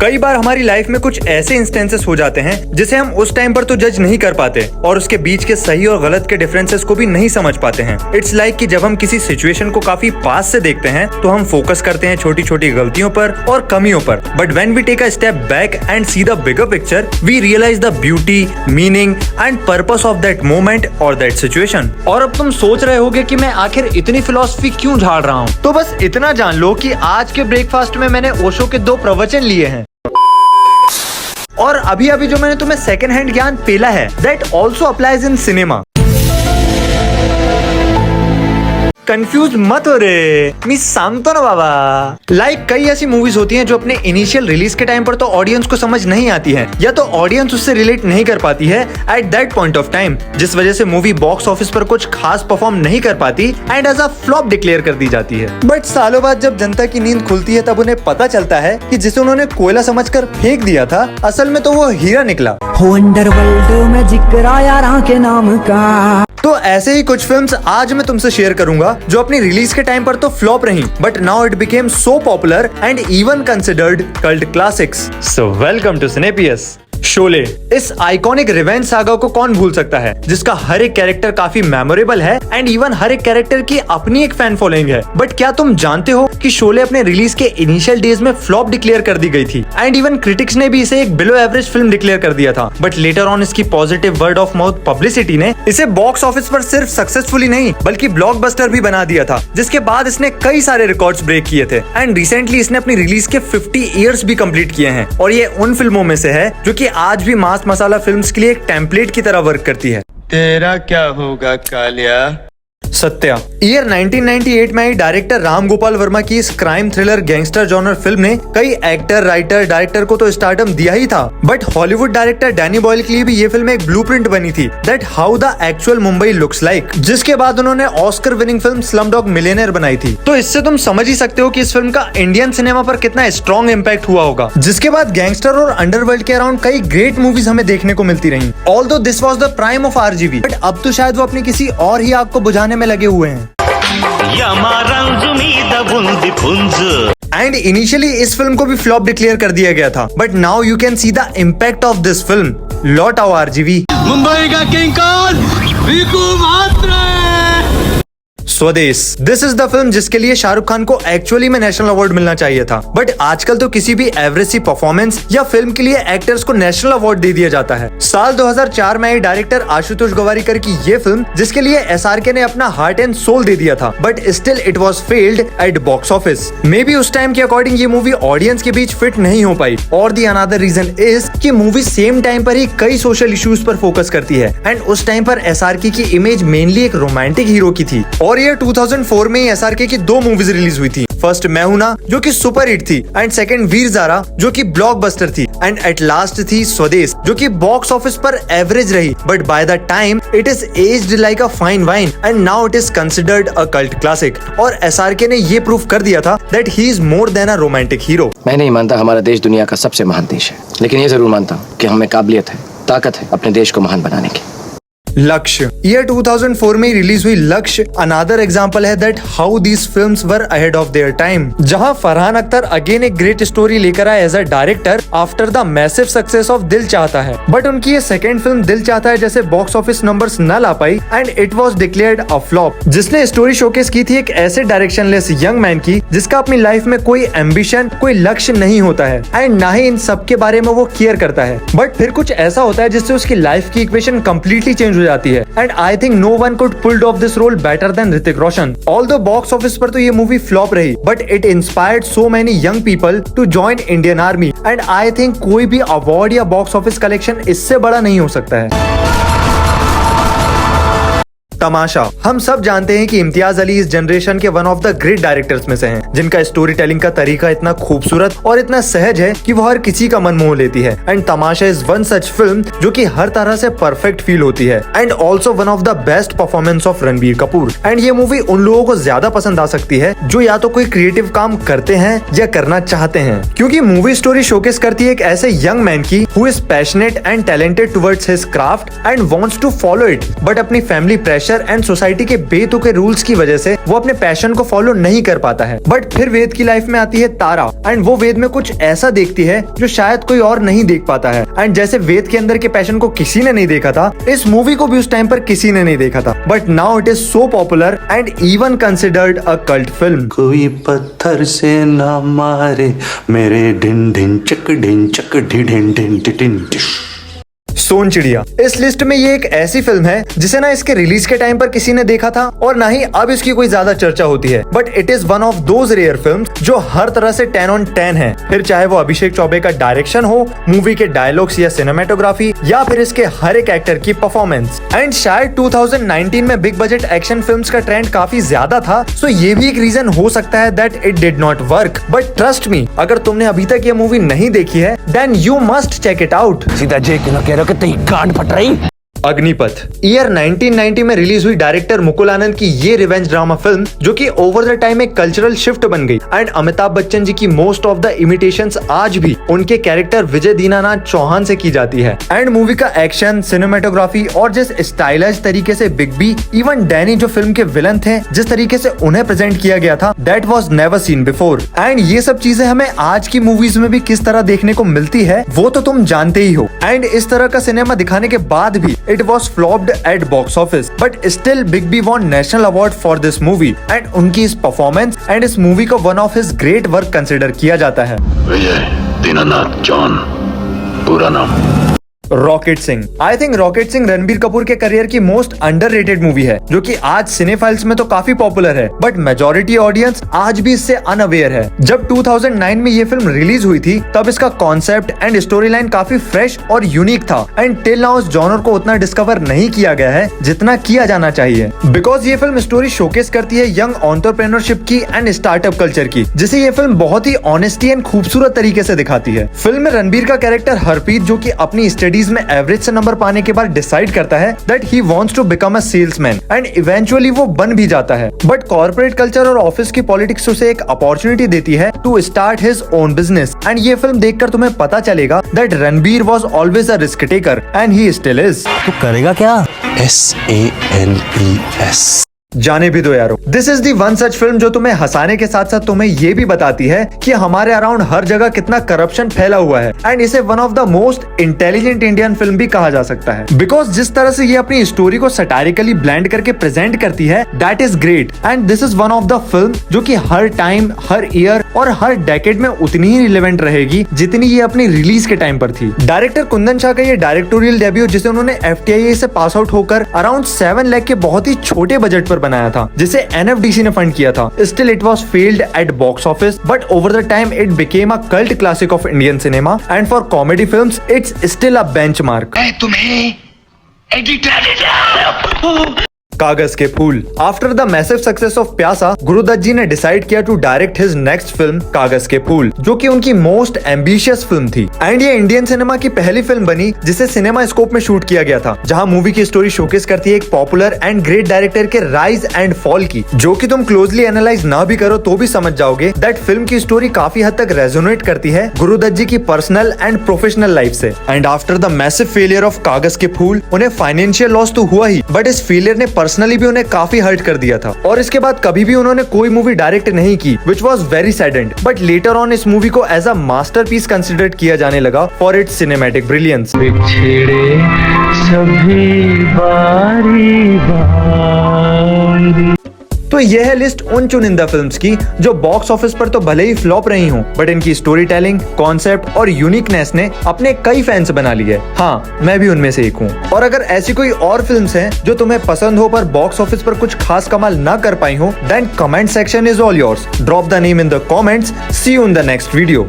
कई बार हमारी लाइफ में कुछ ऐसे इंस्टेंसेस हो जाते हैं जिसे हम उस टाइम पर तो जज नहीं कर पाते और उसके बीच के सही और गलत के डिफरेंसेस को भी नहीं समझ पाते हैं। इट्स लाइक कि जब हम किसी सिचुएशन को काफी पास से देखते हैं तो हम फोकस करते हैं छोटी छोटी गलतियों पर और कमियों पर, but when we take a step back and see the bigger picture we realise the beauty, meaning and purpose of that moment और दैट सिचुएशन। और अब तुम सोच रहे होगे कि मैं आखिर इतनी फिलॉसफी क्यों झाड़ रहा हूँ, तो बस इतना जान लो कि आज के ब्रेकफास्ट में मैंने ओशो के 2 प्रवचन लिए हैं और अभी अभी जो मैंने तुम्हें सेकंड हैंड ज्ञान पेला है that also applies in cinema. Confuse मत हो रे, मी सांगतो ना बाबा। लाइक कई ऐसी मूवीज होती हैं जो अपने इनिशियल रिलीज के टाइम पर तो ऑडियंस को समझ नहीं आती है या तो ऑडियंस उससे रिलेट नहीं कर पाती है at that point of time, जिस वजह से मूवी बॉक्स ऑफिस पर कुछ खास परफॉर्म नहीं कर पाती and as a flop declare कर दी जाती है। बट सालों बाद जब जनता की नींद खुलती है तब उन्हें पता चलता है कि जिसे उन्होंने कोयला समझकर फेंक दिया था असल में तो वो हीरा निकला। अंडरवर्ल्ड में जिक्र आया राह के नाम का। तो ऐसे ही कुछ फिल्म्स आज मैं तुमसे शेयर करूंगा जो अपनी रिलीज के टाइम पर तो फ्लॉप रही but now it became so popular and even considered cult classics. So welcome to Cinepius. Sholay, इस आइकॉनिक रिवेंज सागा को कौन भूल सकता है, जिसका हर एक कैरेक्टर काफी मेमोरेबल है एंड इवन हर एक कैरेक्टर की अपनी एक फैन फॉलोइंग है। बट क्या तुम जानते हो कि शोले अपने रिलीज के इनिशियल डेज में फ्लॉप डिक्लेयर कर दी गई थी एंड इवन क्रिटिक्स ने भी इसे एक बिलो एवरेज फिल्म डिक्लेयर कर दिया था। बट लेटर ऑन इसकी positive word of mouth publicity ने इसे बॉक्स ऑफिस पर सिर्फ सक्सेसफुली नहीं बल्कि ब्लॉकबस्टर भी बना दिया था, जिसके बाद इसने कई सारे रिकॉर्ड्स ब्रेक किए थे एंड रिसेंटली इसने अपनी रिलीज के 50 ईयर्स भी कंप्लीट किए हैं और ये उन फिल्मों में से है जो कि आज भी मास मसाला फिल्म्स के लिए एक टेम्पलेट की तरह वर्क करती है। तेरा क्या होगा कालिया? सत्या। ईयर 1998 में आई डायरेक्टर राम गोपाल वर्मा की इस crime thriller gangster genre film ने कई एक्टर, राइटर, डायरेक्टर को तो स्टारडम दिया ही था, but Hollywood director Danny Boyle के लिए भी ये फिल्म एक ब्लूप्रिंट बनी थी that how the actual Mumbai looks like, जिसके बाद उन्होंने Oscar winning film Slumdog millionaire बनाई थी। तो इससे तुम समझ ही सकते हो कि इस फिल्म का इंडियन सिनेमा पर कितना स्ट्रॉन्ग इम्पैक्ट हुआ होगा, जिसके बाद गैंगस्टर और अंडरवर्ल्ड के अराउंड कई ग्रेट मूवीज हमें देखने को मिलती रही। Although this was the prime of RGV, but अब तो शायद वो अपनी किसी और ही आग को बुझाने में लगे हुए हैं। एंड इनिशियली इस फिल्म को भी फ्लॉप डिक्लेयर कर दिया गया था, but now you can see the impact of this film. लौट आओ आरजीवी। मुंबई का किंग कौन? विकू मात्रे। स्वदेश, दिस इज द फिल्म जिसके लिए शाहरुख खान को एक्चुअली में नेशनल अवार्ड मिलना चाहिए था, बट आजकल तो किसी भी एवरेज सी परफॉर्मेंस या फिल्म के लिए एक्टर्स को नेशनल अवार्ड दे दिया जाता है। साल 2004 में आई डायरेक्टर आशुतोष गवारीकर की ये फिल्म जिसके लिए एसआरके ने अपना हार्ट एंड सोल दे दिया था, but still it was failed at box office. Maybe उस टाइम के अकॉर्डिंग ये मूवी ऑडियंस के बीच फिट नहीं हो पाई और दी अनदर रीजन इज कि मूवी सेम टाइम पर ही कई सोशल इश्यूज पर फोकस करती है एंड उस टाइम पर एसआरके की इमेज मेनली एक रोमांटिक हीरो की थी। और ये 2004 में ही एसआरके की 2 मूवीज रिलीज हुई थी। फर्स्ट मैं हूं ना जो कि सुपर हिट थी एंड सेकंड वीर ज़ारा जो कि ब्लॉकबस्टर थी एंड एट लास्ट थी स्वदेश जो कि बॉक्स ऑफिस पर एवरेज रही, but by the time it is aged like a fine wine and now it is considered a cult classic. और एसआरके ने ये प्रूव कर दिया था that he is more than a romantic hero. मैं नहीं मानता हमारा देश दुनिया का सबसे महान देश है, लेकिन ये जरूर मानता हूँ कि हमें काबिलियत है, ताकत है अपने देश को महान बनाने की। लक्ष्य, ईयर 2004 में रिलीज हुई लक्ष्य अनदर एग्जांपल है that how these films were ahead of their time, जहां फरहान अख्तर अगेन एक ग्रेट स्टोरी लेकर आए as a director after the massive success of Dil Chahta है, बट उनकी ये सेकंड फिल्म दिल चाहता है जैसे बॉक्स ऑफिस नंबर्स न ला पाई and it was declared a flop, जिसने स्टोरी शोकेस की थी एक ऐसे डायरेक्शनलेस यंग मैन की जिसका अपनी लाइफ में कोई एम्बिशन, कोई लक्ष्य नहीं होता है एंड ना ही इन सब के बारे में वो केयर करता है, बट फिर कुछ ऐसा होता है जिससे उसकी लाइफ की इक्वेशन कंप्लीटली चेंज हो जाती है and I think no one could pulled off this role better than Hrithik Roshan. Although box office पर तो ये मूवी फ्लॉप रही, but it inspired so many young people to join Indian army and I think कोई भी award या box office collection इससे बड़ा नहीं हो सकता है। तमाशा, हम सब जानते हैं कि इम्तियाज अली इस जनरेशन के one of the great directors में से हैं, जिनका स्टोरी टेलिंग का तरीका इतना खूबसूरत और इतना सहज है कि वो हर किसी का मन मोह लेती है and Tamasha is one such film जो कि हर तरह से परफेक्ट फील होती है and also one of the best performance of Ranbir Kapoor. And ये मूवी उन लोगों को ज्यादा पसंद आ सकती है जो या तो कोई क्रिएटिव काम करते हैं या करना चाहते हैं, क्योंकि मूवी स्टोरी शोकेस करती है एक ऐसे यंग मैन की who is passionate and talented towards his craft and wants to follow it, but अपनी family pressure pressure and society के बेतुके रूल्स की वजह से वो अपने पैशन को फॉलो नहीं कर पाता है। बट फिर वेद की लाइफ में आती है तारा एंड वो वेद में कुछ ऐसा देखती है जो शायद कोई और नहीं देख पाता है। एंड जैसे वेद के अंदर के पैशन को किसी ने नहीं देखा था, इस मूवी को भी उस टाइम पर किसी ने नहीं देखा था। But now it is so popular and even considered a cult film. कोई पत्थर से ना मारे मेरे ढिन ढिन चक ढिन चक ढिन ढिन ढिन ढिन। सोन चिड़िया इस लिस्ट में ये एक ऐसी फिल्म है जिसे ना इसके रिलीज के टाइम पर किसी ने देखा था और ना ही अब इसकी कोई ज्यादा चर्चा होती है। But it is one of those rare films जो हर तरह से 10 on 10 है। फिर चाहे वो अभिषेक चौबे का डायरेक्शन हो, मूवी के डायलॉग्स या सिनेमेटोग्राफी, या फिर इसके हर एक एक्टर की परफॉर्मेंस। एंड शायद 2019 में बिग बजट एक्शन फिल्म्स का ट्रेंड काफी ज्यादा था, सो ये भी एक रीजन हो सकता है that it did not work. But trust me, अगर तुमने अभी तक ये मूवी नहीं देखी है then you must check it out. सीधा जे किलो कह रहे हो कि तेरी गांड फट रही। अग्निपथ ईयर 1990 में रिलीज हुई डायरेक्टर मुकुल आनंद की ये रिवेंज ड्रामा फिल्म जो कि ओवर द टाइम एक कल्चरल शिफ्ट बन गई। एंड अमिताभ बच्चन जी की मोस्ट ऑफ द इमिटेशंस आज भी उनके कैरेक्टर विजय दीनानाथ चौहान से की जाती है। एंड मूवी का एक्शन, सिनेमेटोग्राफी और जिस स्टाइलाइज तरीके से बिग बी, इवन डैनी जो फिल्म के विलन थे, जिस तरीके से उन्हें प्रेजेंट किया गया था, that was never seen before. And ये सब चीजें हमें आज की मूवीज में भी किस तरह देखने को मिलती है वो तो तुम जानते ही हो। एंड इस तरह का सिनेमा दिखाने के बाद भी it was flopped at box office, but still Big B won national award for this movie and उनकी इस परफॉर्मेंस एंड इस मूवी को one of his great work consider किया जाता है। विजय दीनानाथ जॉन पूरा नाम। Rocket Singh. I think rocket Singh Ranbir Kapoor के करियर की मोस्ट अंडररेटेड मूवी है जो कि आज सिनेफाइल्स में तो काफी पॉपुलर है, बट मेजॉरिटी ऑडियंस आज भी इससे अनअवेयर है। जब 2009 में ये फिल्म रिलीज हुई थी तब इसका कॉन्सेप्ट एंड स्टोरी लाइन काफी फ्रेश और यूनिक था। एंड टिल नाउ इस जॉनर को उतना डिस्कवर नहीं किया गया है जितना किया जाना चाहिए, बिकॉज ये फिल्म स्टोरी शोकेस करती है यंग एंटरप्रेन्योरशिप की एंड स्टार्टअप कल्चर की, जिसे ये फिल्म बहुत ही ऑनेस्टी एंड खूबसूरत तरीके से दिखाती है। फिल्म में रणबीर का कैरेक्टर हरप्रीत जो कि अपनी स्टडी में एवरेज से नंबर पाने के बाद डिसाइड करता है that he wants to become a salesman and eventually वो बन भी जाता है। बट कॉर्पोरेट कल्चर और ऑफिस की पॉलिटिक्स उसे एक अपॉर्चुनिटी देती है to start his own business. And ये फिल्म देखकर तुम्हें पता चलेगा that Ranbir was always a risk taker and he still is. तू करेगा क्या? SANES। Jaane Bhi Do Yaaro, this is the one such film जो तुम्हें हंसाने के साथ साथ तुम्हें ये भी बताती है कि हमारे अराउंड हर जगह कितना करप्शन फैला हुआ है। एंड इसे one of the most intelligent Indian film भी कहा जा सकता है, बिकॉज जिस तरह से ये अपनी स्टोरी को सटारिकली ब्लेंड करके प्रेजेंट करती है that is great. And this is one of the film जो कि हर टाइम, हर ईयर और हर डेकेड में उतनी ही रिलेवेंट रहेगी जितनी ये अपनी रिलीज के टाइम पर थी। डायरेक्टर कुंदन शाह का ये डायरेक्टोरियल डेब्यू जिसे उन्होंने FTIA से पास आउट होकर अराउंड 7 लाख के बहुत ही छोटे बजट पर बनाया था, जिसे NFDC ने फंड किया था। Still it was failed at box office, but over the time it became a cult classic of Indian cinema and for comedy films it's still a benchmark. तुम्हें editor Kaagaz Ke Phool. After the massive success of Pyaasa, Guru Dutt ji ने decide किया to direct his next film Kaagaz Ke Phool, जो कि उनकी most ambitious film थी। And ये Indian cinema की पहली फिल्म बनी जिसे सिनेमा स्कोप में शूट किया गया था, जहां मूवी की स्टोरी शोकेस करती है एक पॉपुलर एंड ग्रेट डायरेक्टर के राइज एंड फॉल की, जो कि तुम क्लोजली एनालाइज ना भी करो तो भी समझ जाओगे दैट फिल्म की स्टोरी काफी हद तक रेजोनेट करती है गुरुदत्त जी की पर्सनल एंड प्रोफेशनल लाइफ से। And after the massive failure of कागज के फूल, उन्हें फाइनेंशियल लॉस तो हुआ ही, बट इस फेलियर ने पर्सनली भी उन्हें काफी हर्ट कर दिया था। और इसके बाद कभी भी उन्होंने कोई मूवी डायरेक्ट नहीं की, which was very saddened. But later on इस मूवी को एज अ मास्टरपीस कंसिडर किया जाने लगा फॉर इट्स सिनेमैटिक ब्रिलियंस। बिछड़े सभी बारी बारी। तो यह है लिस्ट उन चुनिंदा फिल्म्स की जो बॉक्स ऑफिस पर तो भले ही फ्लॉप रही हूँ, बट इनकी स्टोरी टेलिंग, कॉन्सेप्ट और यूनिकनेस ने अपने कई फैंस बना लिए। हाँ, मैं भी उनमें से एक हूँ। और अगर ऐसी कोई और फिल्म्स हैं जो तुम्हें पसंद हो पर बॉक्स ऑफिस पर कुछ खास कमाल ना कर पाई हो, then comment section is all yours. Drop the name in the comments. See you in the next video.